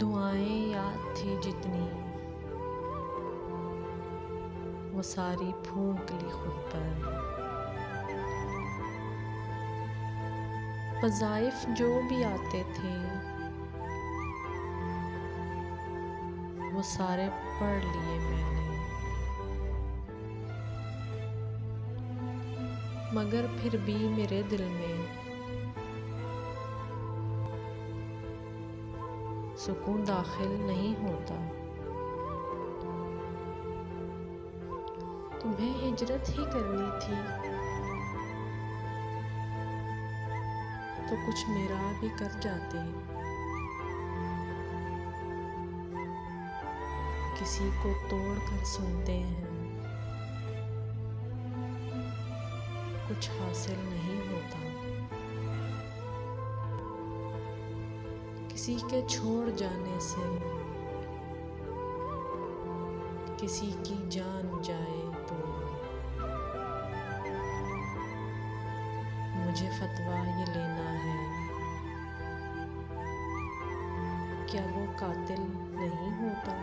दुआएं याद थी जितनी, वो सारी फूंक ली खुद पर। वज़ाइफ जो भी आते थे वो सारे पढ़ लिए मैंने, मगर फिर भी मेरे दिल में सुकून दाखिल नहीं होता। तुम्हें हिजरत ही करनी थी तो कुछ मेरा भी कर जाते। किसी को तोड़ कर सुनते हैं, कुछ हासिल नहीं होता। किसी के छोड़ जाने से किसी की जान जाए तो मुझे फतवा ये लेना है, क्या वो कातिल नहीं होता।